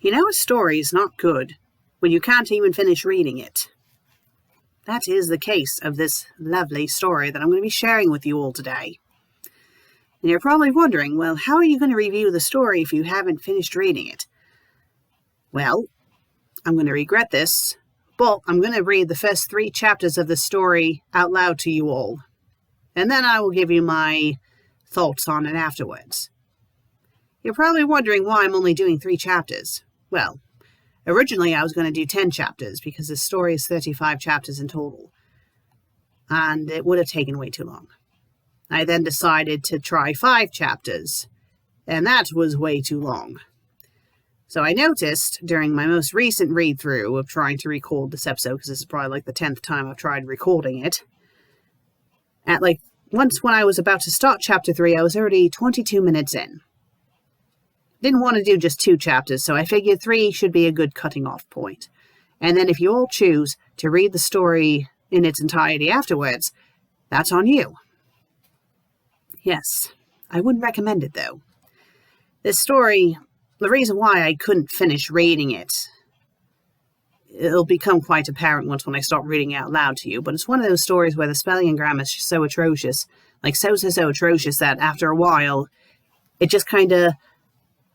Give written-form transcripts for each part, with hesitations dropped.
You know a story is not good when you can't even finish reading it. That is the case of this lovely story that I'm going to be sharing with you all today. And you're probably wondering, well, how are you going to review the story if you haven't finished reading it? Well, I'm going to regret this, but I'm going to read the first 3 chapters of the story out loud to you all. And then I will give you my thoughts on it afterwards. You're probably wondering why I'm only doing 3 chapters. Well, originally I was going to do 10 chapters because the story is 35 chapters in total. And it would have taken way too long. I then decided to try 5 chapters, and that was way too long. So I noticed during my most recent read-through of trying to record this episode, because this is probably like the 10th time I've tried recording it, once when I was about to start chapter 3, I was already 22 minutes in. Didn't want to do just 2 chapters, so I figured 3 should be a good cutting off point. And then if you all choose to read the story in its entirety afterwards, that's on you. Yes, I wouldn't recommend it though. This story, the reason why I couldn't finish reading it, it'll become quite apparent when I start reading it out loud to you, but it's one of those stories where the spelling and grammar is so atrocious, so atrocious that after a while, it just kind of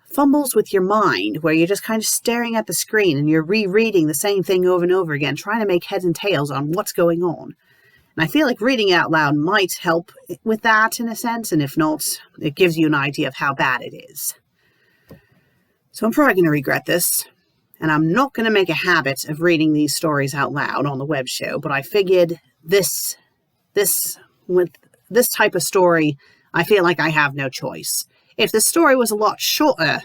fumbles with your mind, where you're just kind of staring at the screen and you're rereading the same thing over and over again, trying to make heads and tails on what's going on. And I feel like reading it out loud might help with that in a sense, and if not, it gives you an idea of how bad it is. So I'm probably going to regret this, and I'm not going to make a habit of reading these stories out loud on the web show, but I figured with this type of story, I feel like I have no choice. If the story was a lot shorter,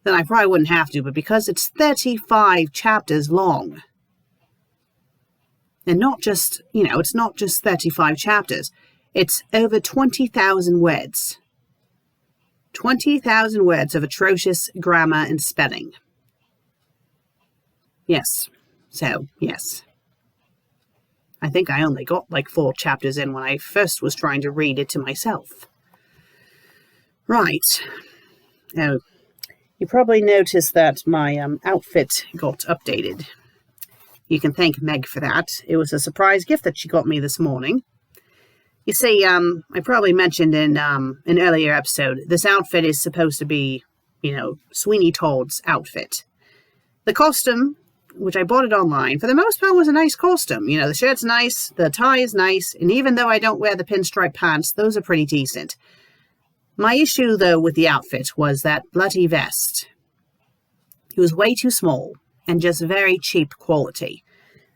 then I probably wouldn't have to, but because it's 35 chapters long, and not just, it's not just 35 chapters, it's over 20,000 words. 20,000 words of atrocious grammar and spelling. Yes. So, yes. I think I only got 4 chapters in when I first was trying to read it to myself. Right. Now, you probably noticed that my outfit got updated. You can thank Meg for that. It was a surprise gift that she got me this morning. You see, I probably mentioned in an earlier episode, this outfit is supposed to be, Sweeney Todd's outfit. The costume, which I bought it online, for the most part was a nice costume. The shirt's nice, the tie is nice, and even though I don't wear the pinstripe pants, those are pretty decent. My issue, though, with the outfit was that bloody vest. It was way too small and just very cheap quality.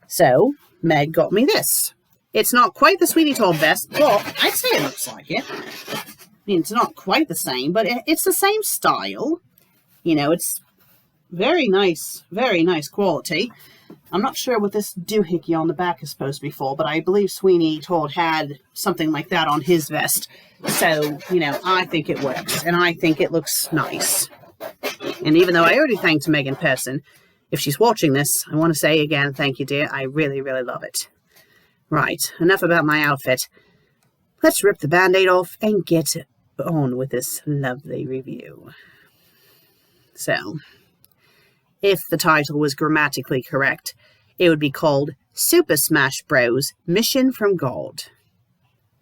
So, Meg got me this. It's not quite the Sweeney Todd vest, but I'd say it looks like it. I mean, it's not quite the same, but it's the same style. It's very nice quality. I'm not sure what this doohickey on the back is supposed to be for, but I believe Sweeney Todd had something like that on his vest. So, I think it works, and I think it looks nice. And even though I already thanked Meg in person, if she's watching this, I want to say again, thank you, dear. I really, really love it. Right, enough about my outfit. Let's rip the Band-Aid off and get on with this lovely review. So, if the title was grammatically correct, it would be called Super Smash Bros. Mission from God.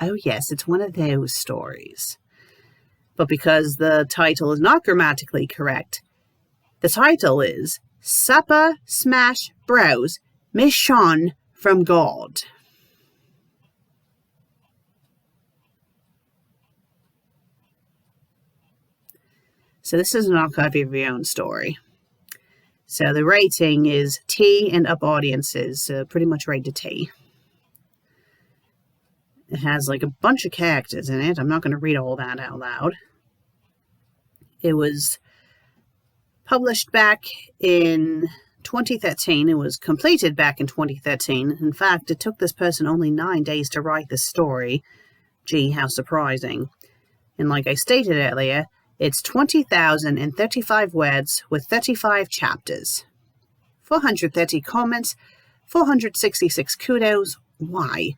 Oh yes, it's one of those stories. But because the title is not grammatically correct, the title is Super Smash Bros. Mishonh from God. So this is an archive of your own story. So the rating is T and up audiences, pretty much rated T. It has a bunch of characters in it. I'm not going to read all that out loud. It was published back in 2013. It was completed back in 2013. In fact, it took this person only 9 days to write this story. Gee, how surprising. And like I stated earlier, it's 20,035 words with 35 chapters. 430 comments, 466 kudos. Why?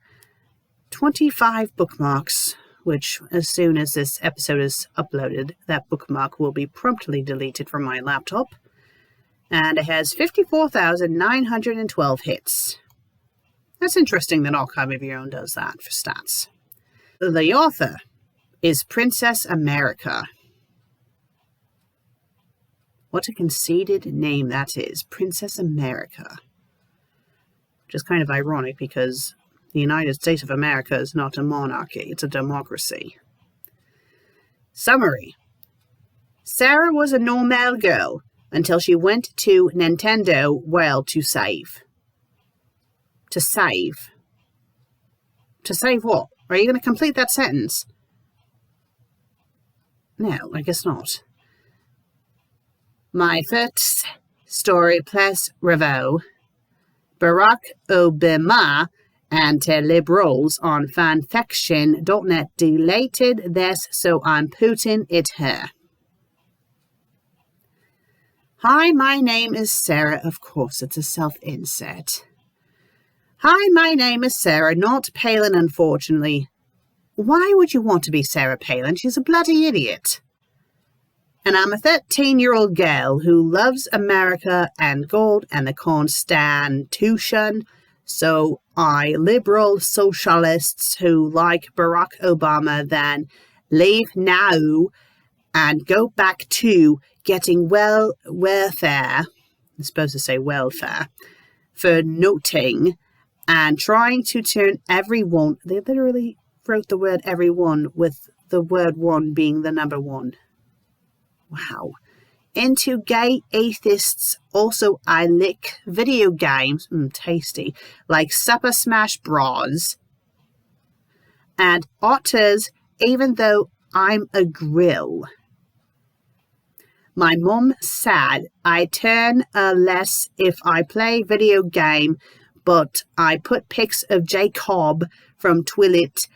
25 bookmarks, which as soon as this episode is uploaded, that bookmark will be promptly deleted from my laptop. And it has 54,912 hits. That's interesting that Archive of Your Own does that for stats. The author is Princess America. What a conceited name that is, Princess America. Which is kind of ironic because the United States of America is not a monarchy, it's a democracy. Summary. Sarah was a normal girl until she went to Nintendo World to save. To save? To save what? Are you going to complete that sentence? No, I guess not. My first story plus review. Barack Obama anti-liberals on fanfiction.net deleted this, so I'm putting it here. Hi, my name is Sarah. Of course, it's a self-insert. Hi, my name is Sarah, not Palin, unfortunately. Why would you want to be Sarah Palin? She's a bloody idiot. And I'm a 13-year-old girl who loves America and gold and the Constitution. So I liberal socialists who like Barack Obama then leave now and go back to getting welfare, I'm supposed to say welfare, for noting and trying to turn everyone, they literally wrote the word everyone with the word one being the number one. Wow. Into gay atheists. Also, I lick video games, tasty, like Super Smash Bros. And otters, even though I'm a grill. My mum said I turn less if I play video game, but I put pics of Jacob from Twilight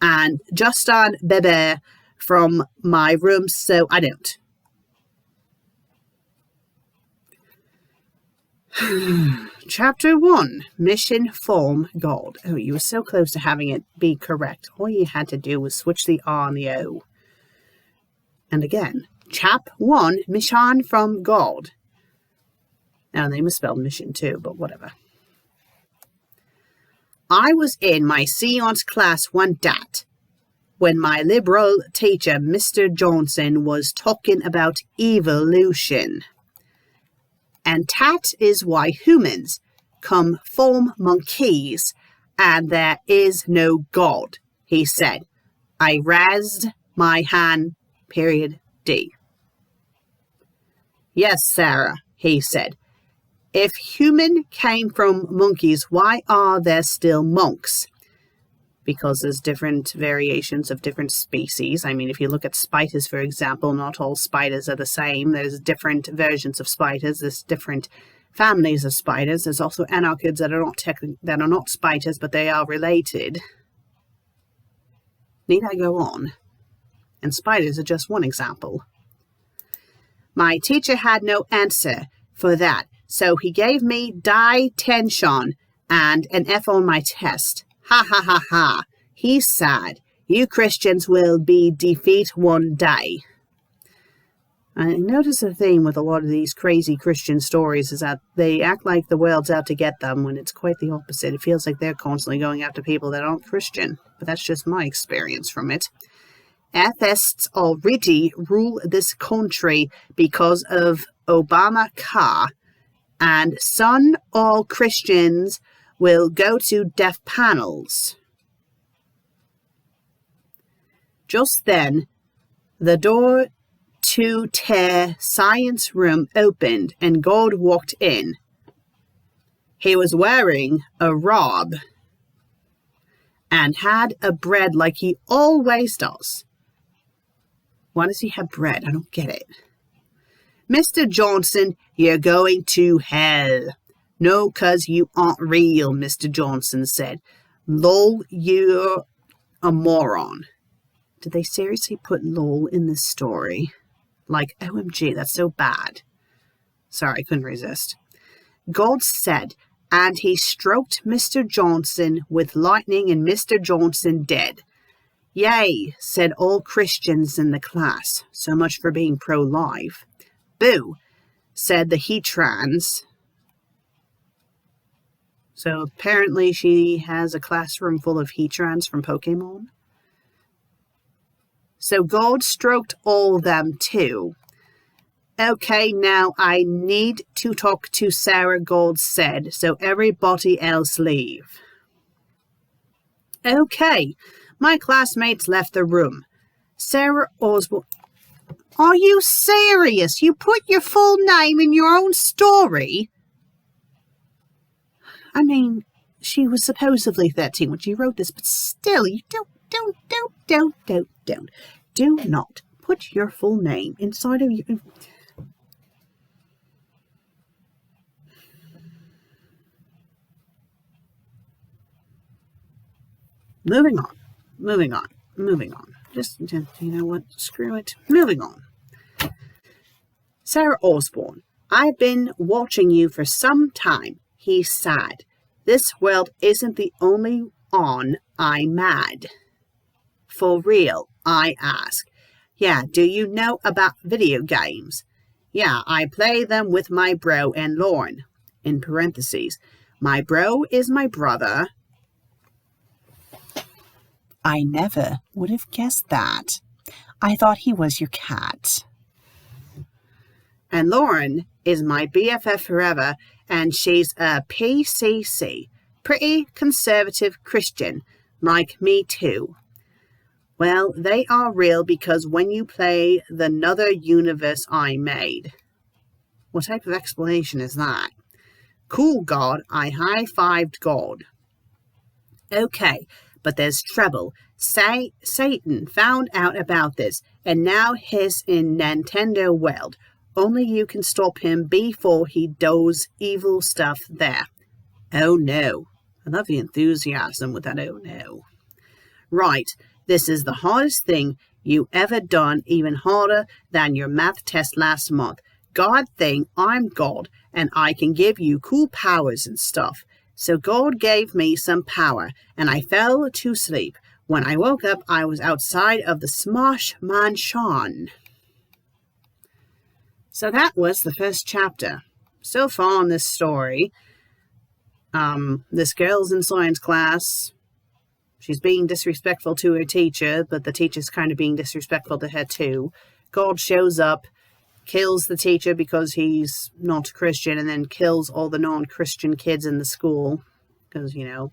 and Justin Bieber from my room, so I don't. Chapter 1, Mission Form Gold. Oh, you were so close to having it be correct. All you had to do was switch the R and the O. And again, Chap 1, Mishonh from God. Now, they misspelled mission too, but whatever. I was in my science class one day when my liberal teacher, Mr. Johnson, was talking about evolution. And that is why humans come from monkeys and there is no God, he said. I raised my hand, period, D. Yes, Sarah, he said. If human came from monkeys, why are there still monks? Because there's different variations of different species. I mean, if you look at spiders, for example, not all spiders are the same. There's different versions of spiders. There's different families of spiders. There's also anarchids that are not spiders, but they are related. Need I go on? And spiders are just one example. My teacher had no answer for that, so he gave me detention and an F on my test. Ha ha ha ha. He said, you Christians will be defeated one day. I notice a theme with a lot of these crazy Christian stories is that they act like the world's out to get them when it's quite the opposite. It feels like they're constantly going after people that aren't Christian, but that's just my experience from it. Atheists already rule this country because of Obamacare, and soon all Christians will go to death panels. Just then, the door to their science room opened and God walked in. He was wearing a robe and had a bread like he always does. Why does he have bread? I don't get it. Mr. Johnson, you're going to hell. No, 'cause you aren't real, Mr. Johnson said. Lol, you're a moron. Did they seriously put lol in this story? Like, OMG, that's so bad. Sorry, I couldn't resist. God said, and he stroked Mr. Johnson with lightning, and Mr. Johnson dead. Yay, said all Christians in the class. So much for being pro-life. Boo. said the Heatrans. So apparently she has a classroom full of Heatrans from Pokemon. So God stroked all them too. Okay, now I need to talk to Sarah, God said, so everybody else leave. Okay, my classmates left the room. Sarah Osborne. Are you serious? You put your full name in your own story? I mean, she was supposedly 13 when she wrote this, but still, you don't. Do not put your full name inside of you. Moving on. Just, you know what? Screw it. Moving on. Sarah Osborne. I've been watching you for some time, he sighed. This world isn't the only on I'm mad. For real, I ask. Yeah, do you know about video games? Yeah, I play them with my bro and Lauren. In parentheses, my bro is my brother. I never would have guessed that. I thought he was your cat. And Lauren is my BFF forever, and she's a PCC, pretty conservative Christian, like me too. Well, they are real because when you play the Another Universe I made. What type of explanation is that? Cool, God. I high-fived God. Okay, but there's trouble. Satan found out about this, and now he's in Nintendo world. Only you can stop him before he does evil stuff there. Oh no. I love the enthusiasm with that oh no. Right, this is the hardest thing you ever done, even harder than your math test last month. God thing, I'm God, and I can give you cool powers and stuff. So God gave me some power, and I fell to sleep. When I woke up, I was outside of the Smosh Mansion. So that was the first chapter. So far in this story, this girl's in science class. She's being disrespectful to her teacher, but the teacher's kind of being disrespectful to her too. God shows up, kills the teacher because he's not Christian, and then kills all the non-Christian kids in the school. Because, you know,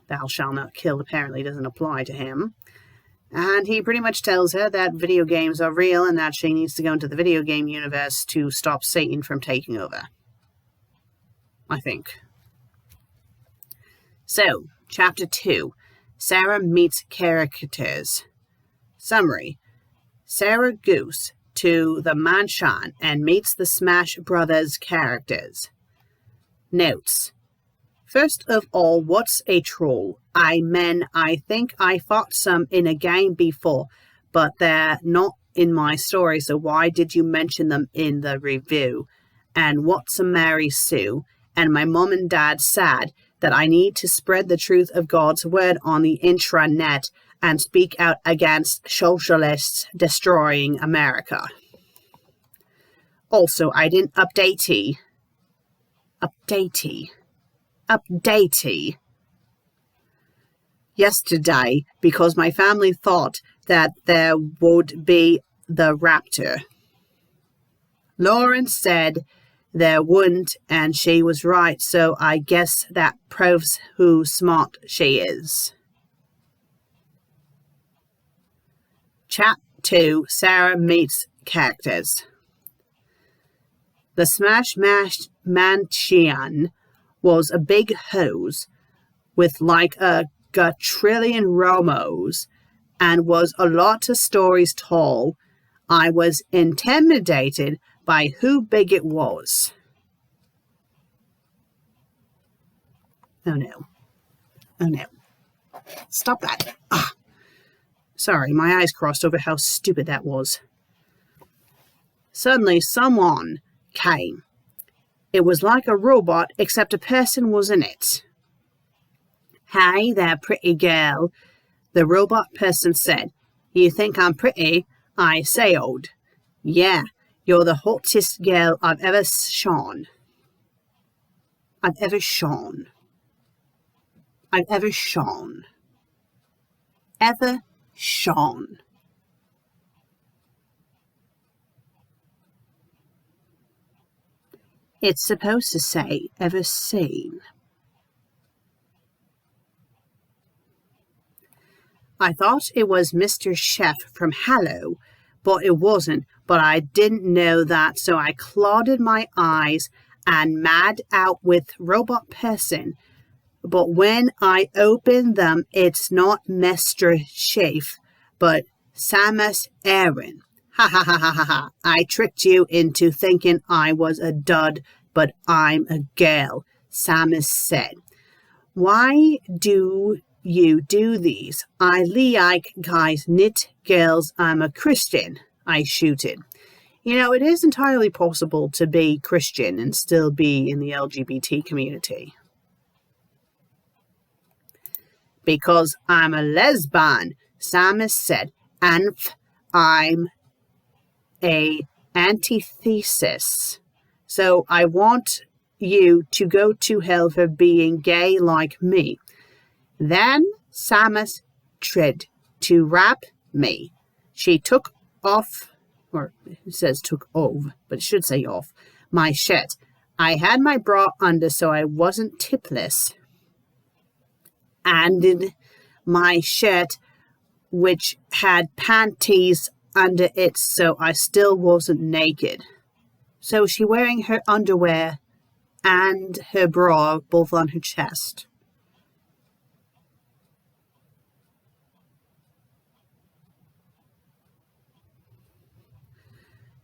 thou shalt not kill apparently doesn't apply to him. And he pretty much tells her that video games are real and that she needs to go into the video game universe to stop Satan from taking over. I think. So, Chapter 2. Sarah meets characters. Summary. Sarah goes to the mansion and meets the Smash Brothers characters. Notes. First of all, what's a troll? I think I fought some in a game before, but they're not in my story, so why did you mention them in the review? And what's a Mary Sue? And my mom and dad said that I need to spread the truth of God's word on the intranet and speak out against socialists destroying America. Also, I didn't updatey yesterday because my family thought that there would be the raptor. Lauren said there wouldn't, and she was right, so I guess that proves who smart she is. Chapter 2. Sarah meets characters. The Smash Mansion was a big hose with like a trillion Romos and was a lot of stories tall. I was intimidated by who big it was. Oh no. Stop that. Sorry, my eyes crossed over how stupid that was. Suddenly someone came. It was like a robot, except a person was in it. Hey there, pretty girl, the robot person said. You think I'm pretty? I sailed. Yeah, You're the hottest girl I've ever shone. I've ever shone. I've ever shone. Ever shone. It's supposed to say ever seen. I thought it was Mr. Chef from Hello, but it wasn't. But I didn't know that, so I closed my eyes and mad out with robot person. But when I open them, it's not Mr. Chef, but Samus Aran. Ha ha ha ha ha ha. I tricked you into thinking I was a dud, but I'm a girl, Samus said. Why do you do these? I like guys, knit girls, I'm a Christian, I shooted. You know, it is entirely possible to be Christian and still be in the LGBT community. Because I'm a lesbian, Samus said, and I'm a antithesis. So I want you to go to hell for being gay like me. Then Samus tried to rap me. She took off, or it says took off, but it should say off, my shirt. I had my bra under so I wasn't tipless. And in my shirt, which had panties under it, so I still wasn't naked. So she wearing her underwear and her bra both on her chest.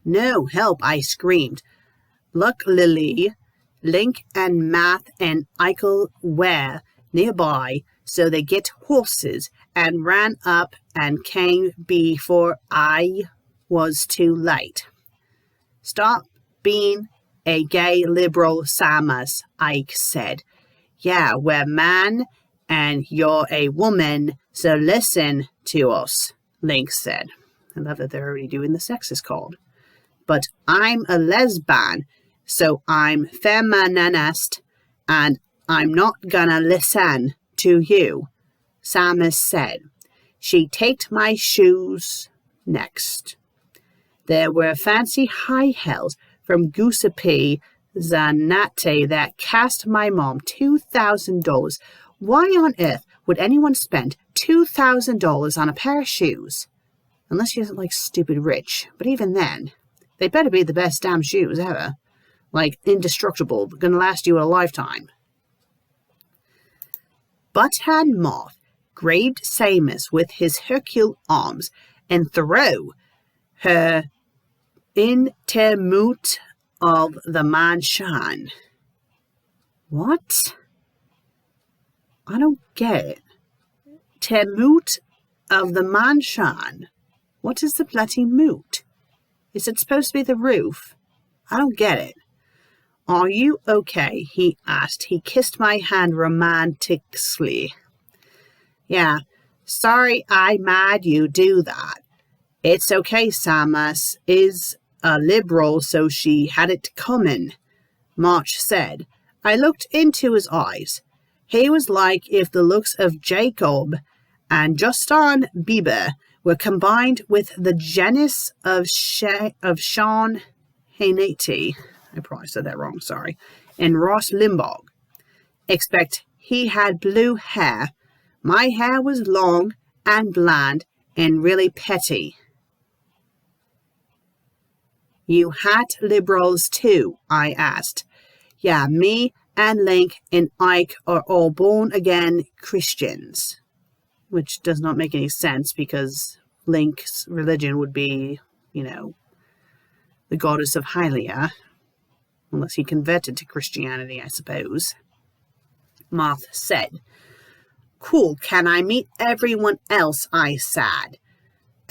No, help, I screamed. Luckily, Link and Math and Eichel were nearby, so they get horses and ran up and came before I was too late. Stop being a gay liberal, Samus, Ike said. Yeah, we're man and you're a woman, so listen to us, Link said. I love that they're already doing the sexist called. But I'm a lesbian, so I'm feminist, and I'm not gonna listen to you, Samus said. She taked my shoes next. There were fancy high heels from Giuseppe Zanotti that cost my mom $2,000. Why on earth would anyone spend $2,000 on a pair of shoes? Unless she isn't like stupid rich, but even then, they better be the best damn shoes ever. Like indestructible, gonna last you a lifetime. Butthead Moth grabbed Samus with his Hercule arms and threw her into moot of the mansion. What? I don't get it. Temoot of the mansion. What is the bloody moot? Is it supposed to be the roof? I don't get it. Are you okay? He asked. He kissed my hand romantically. Yeah, sorry I made you do that. It's okay, Samus is a liberal, so she had it coming, March said. I looked into his eyes. He was like if the looks of Jacob and Justin Bieber were combined with the genius of Sean Hannity, I probably said that wrong, sorry, and Ross Limbaugh. Except he had blue hair. My hair was long and blonde and really petty. You had liberals too, I asked. Yeah, me and Link and Ike are all born-again Christians. Which does not make any sense because Link's religion would be, the goddess of Hylia. Unless he converted to Christianity, I suppose. Moth said. Cool, can I meet everyone else? I said.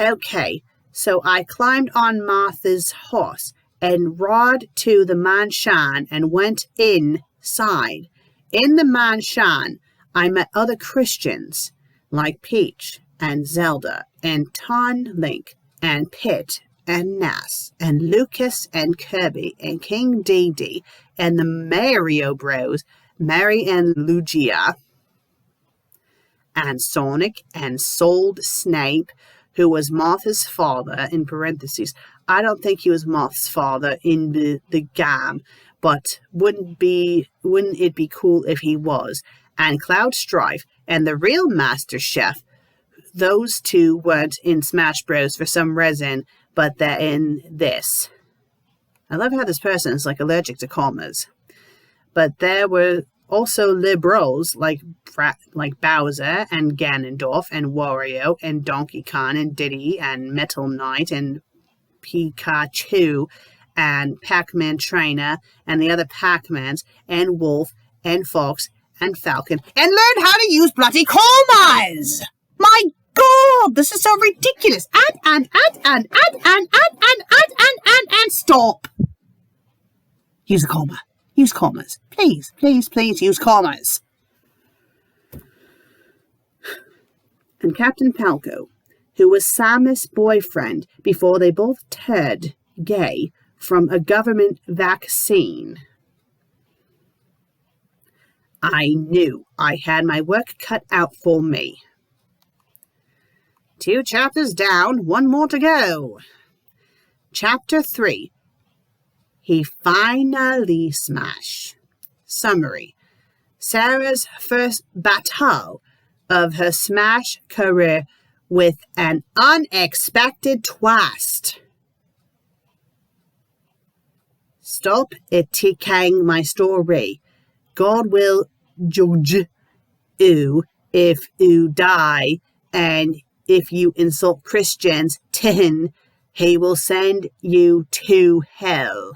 Okay, so I climbed on Martha's horse and rode to the mansion and went inside. In the mansion, I met other Christians like Peach and Zelda and Ton Link and Pit and Nas and Lucas and Kirby and King Dee and the Mario Bros, Mary and Lugia, and Sonic and Sold Snape, who was Martha's father, in parentheses. I don't think he was Martha's father in the game, but wouldn't it be cool if he was? And Cloud Strife and the real Master Chef. Those two weren't in Smash Bros for some reason, but they're in this. I love how this person is like allergic to commas. But there were also liberals like Bowser and Ganondorf and Wario and Donkey Kong and Diddy and Metal Knight and Pikachu and Pac-Man Trainer and the other Pac-Mans and Wolf and Fox and Falcon, and learn how to use bloody commas! My God, this is so ridiculous! And stop! Use a comma. Use commas. Please, please, please use commas. And Captain Falco, who was Samus' boyfriend before they both turned gay from a government vaccine. I knew I had my work cut out for me. 2 chapters down, 1 more to go. Chapter 3. He finally smashed. Summary. Sarah's first battle of her Smash career with an unexpected twist. Stop critiquing my story. God will judge you if you die, and if you insult Christians, then he will send you to hell.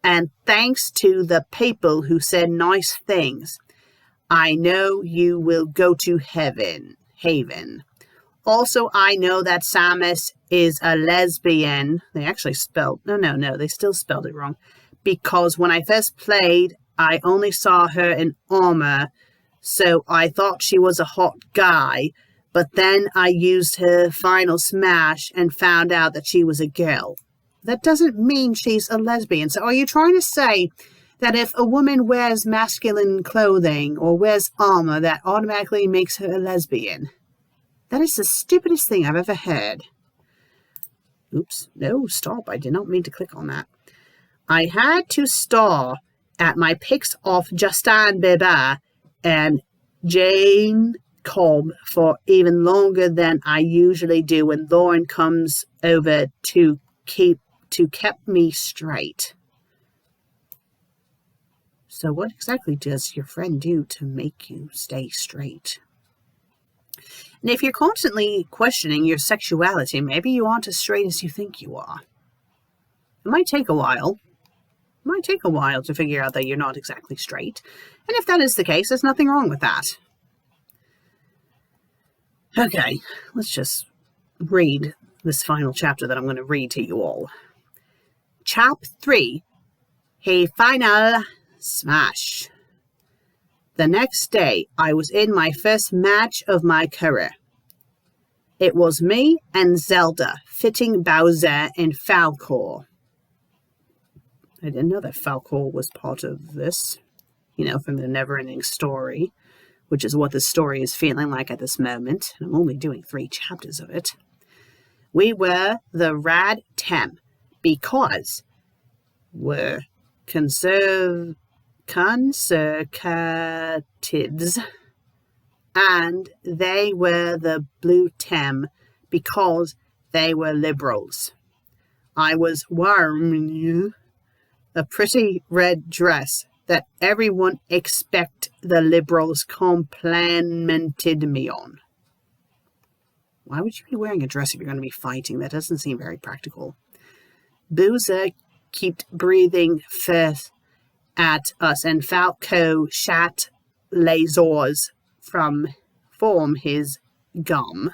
And thanks to the people who said nice things, I know you will go to heaven. Also, I know that Samus is a lesbian. They actually spelled, no, they still spelled it wrong. Because when I first played, I only saw her in armor, so I thought she was a hot guy. But then I used her final smash and found out that she was a girl. That doesn't mean she's a lesbian. So are you trying to say that if a woman wears masculine clothing or wears armor, that automatically makes her a lesbian? That is the stupidest thing I've ever heard. Oops, no, stop. I did not mean to click on that. I had to star at my pics of Justin Bieber and Jane Cobb for even longer than I usually do when Lauren comes over to keep me straight. So what exactly does your friend do to make you stay straight? And if you're constantly questioning your sexuality, maybe you aren't as straight as you think you are. It might take a while. It might take a while to figure out that you're not exactly straight. And if that is the case, there's nothing wrong with that. Okay, let's just read this final chapter that I'm going to read to you all. Chapter 3. He final smash. The next day, I was in my first match of my career. It was me and Zelda fitting Bowser and Falcor. I didn't know that Falcor was part of this, from the never-ending story, which is what the story is feeling like at this moment. I'm only doing 3 chapters of it. We were the Rad Tem because we're conservatives, and they were the Blue Tem because they were liberals. I was wearing a pretty red dress that everyone expect the liberals complimented me on. Why would you be wearing a dress if you're going to be fighting? That doesn't seem very practical. Boozer kept breathing first at us, and Falco shat lasers from his gum.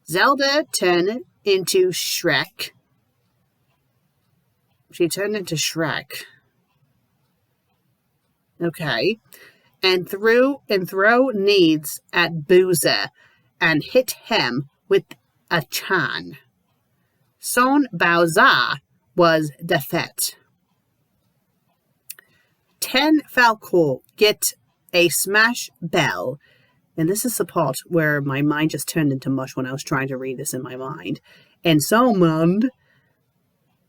Zelda turned into Shrek. She turned into Shrek. Okay. And throw needs at Boozer and hit him with a chan. Son Bowser was defeat. 10 Falcor get a smash bell. And this is the part where my mind just turned into mush when I was trying to read this in my mind. And summoned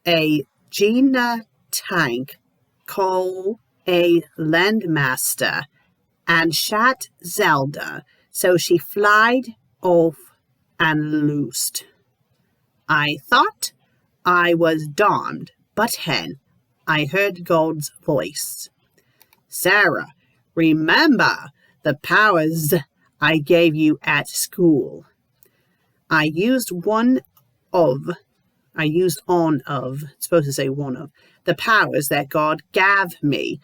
a Gina tank called a landmaster and shot Zelda, so she flied off and loosed. I thought I was damned, but hen, I heard God's voice. Sarah, remember the powers I gave you at school. I used on of, it's supposed to say one of, the powers that God gave me,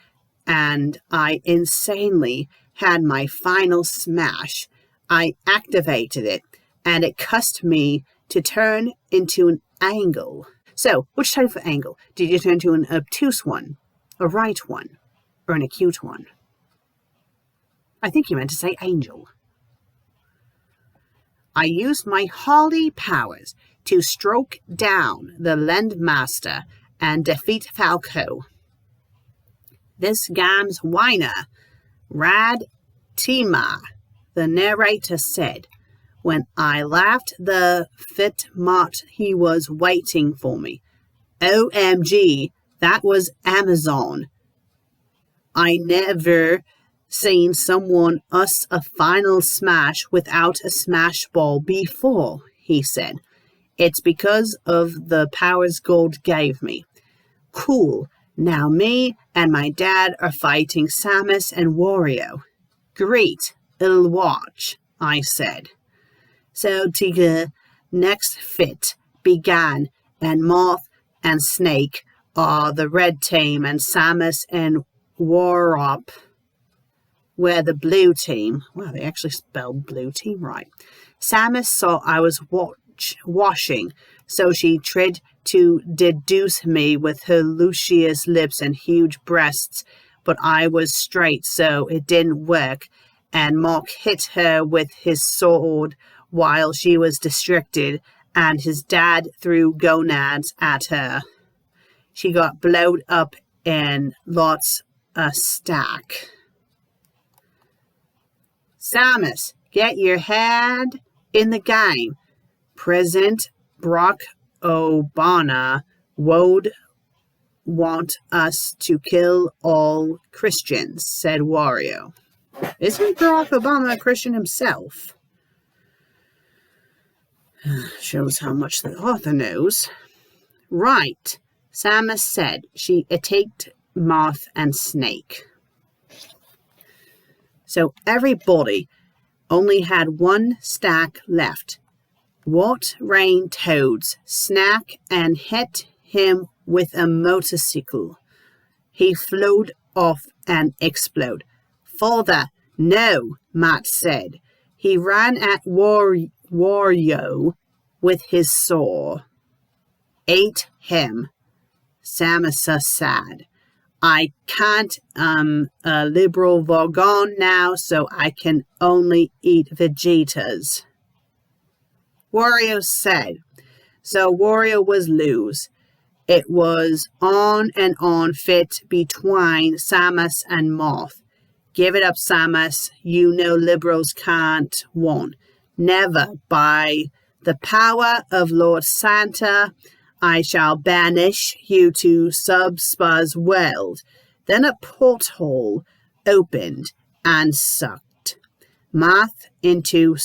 and I insanely had my final smash. I activated it, and it caused me to turn into an angle. So, which type of angle? Did you turn into an obtuse one, a right one, or an acute one? I think you meant to say angel. I used my holy powers to stroke down the Landmaster and defeat Falco. This game's whiner, Rad Tima, the narrator said. When I left the fit mart, he was waiting for me. OMG, that was Amazon. I never seen someone us a final smash without a smash ball before, he said. It's because of the powers God gave me. Cool. Now me and my dad are fighting Samus and Wario. Great. It'll watch, I said. So the next fit began, and Moth and Snake are the red team, and Samus and Warop were the blue team. Wow, they actually spelled blue team right. Samus saw I was washing, so she tried to deduce me with her luscious lips and huge breasts, but I was straight, so it didn't work, and Mark hit her with his sword while she was distracted, and his dad threw gonads at her. She got blowed up and lots a stack. Samus, get your head in the game. President Barack Obama would want us to kill all Christians, said Wario. Isn't Barack Obama a Christian himself? Shows how much the author knows. Right, Samus said. She attacked Moth and Snake. So everybody only had one stack left. What rain toads snack and hit him with a motorcycle. He flowed off and exploded. Father, no, Matt said. He ran at Wario with his saw. Ate him. Samus sad. I can't, a liberal vegan now, so I can only eat Vegetas. Wario said. So Wario was loose. It was on and on fit between Samus and Moth. Give it up, Samus. You know liberals can't win. Never. By the power of Lord Santa, I shall banish you to Subspa's world. Then a porthole opened and sucked Moth into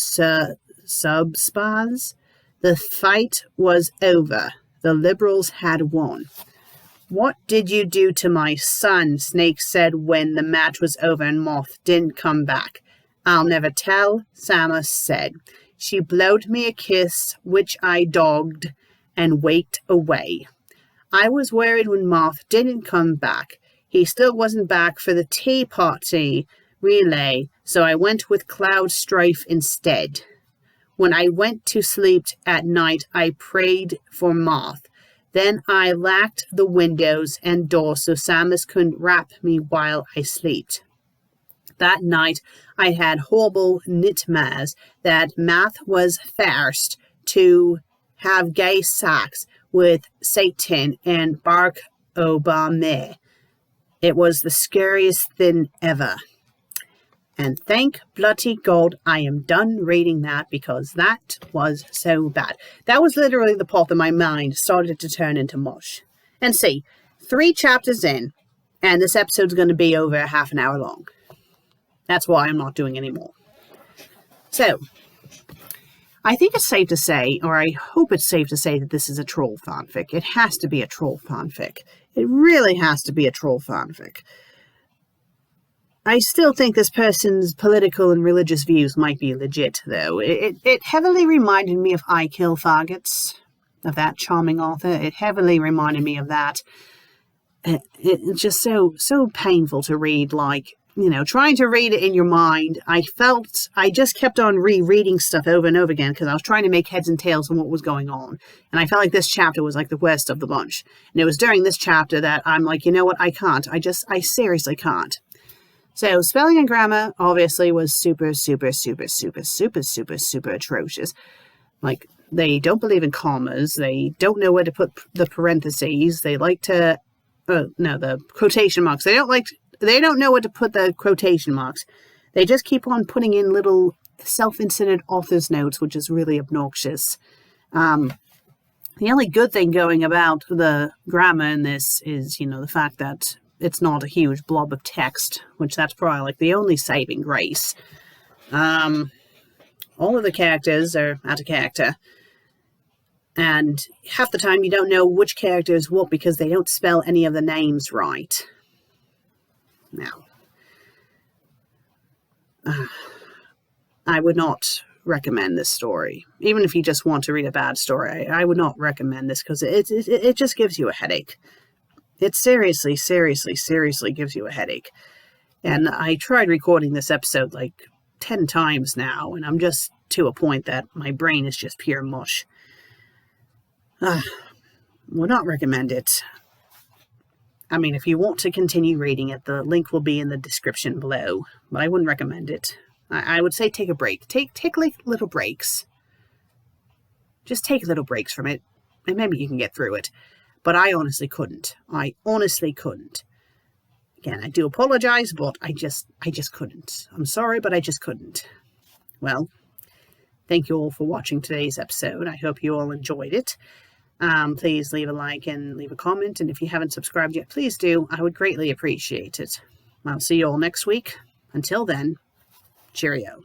Subspa's. The fight was over. The liberals had won. What did you do to my son? Snake said when the match was over and Moth didn't come back. I'll never tell, Samus said. She blowed me a kiss, which I dogged and waked away. I was worried when Moth didn't come back. He still wasn't back for the tea party relay, so I went with Cloud Strife instead. When I went to sleep at night, I prayed for Moth. Then I locked the windows and doors so Samus couldn't wrap me while I slept. That night, I had horrible nightmares that Moth was forced to have gay sex with Satan and Barack Obama. It was the scariest thing ever. And thank bloody God I am done reading that, because that was so bad. That was literally the part that my mind started to turn into mush. And see, 3 chapters in, and this episode's going to be over half an hour long. That's why I'm not doing any more. So, I think it's safe to say, or I hope it's safe to say, that this is a troll fanfic. It has to be a troll fanfic. It really has to be a troll fanfic. I still think this person's political and religious views might be legit, though. It heavily reminded me of I Kill Faggots, of that charming author. It heavily reminded me of that. It's just so painful to read, like, you know, trying to read it in your mind. I just kept on rereading stuff over and over again because I was trying to make heads and tails on what was going on. And I felt like this chapter was like the worst of the bunch. And it was during this chapter that I'm like, you know what, I can't. I seriously can't. So spelling and grammar obviously was super atrocious. Like, they don't believe in commas. They don't know where to put the parentheses. They like to, the quotation marks. They don't know where to put the quotation marks. They just keep on putting in little self-inserted author's notes, which is really obnoxious. The only good thing going about the grammar in this is, you know, the fact that it's not a huge blob of text, which that's probably like the only saving grace. All of the characters are out of character. And half the time you don't know which character is what because they don't spell any of the names right. Now, I would not recommend this story. Even if you just want to read a bad story, I would not recommend this because it just gives you a headache. It seriously gives you a headache. And I tried recording this episode like 10 times now, and I'm just to a point that my brain is just pure mush. Would not recommend it. I mean, if you want to continue reading it, the link will be in the description below, but I wouldn't recommend it. I would say take a break. Take like little breaks. Just take little breaks from it, and maybe you can get through it. But I honestly couldn't. I honestly couldn't. Again, I do apologize, but I just couldn't. I'm sorry, but I just couldn't. Well, thank you all for watching today's episode. I hope you all enjoyed it. Please leave a like and leave a comment. And if you haven't subscribed yet, please do. I would greatly appreciate it. I'll see you all next week. Until then, cheerio.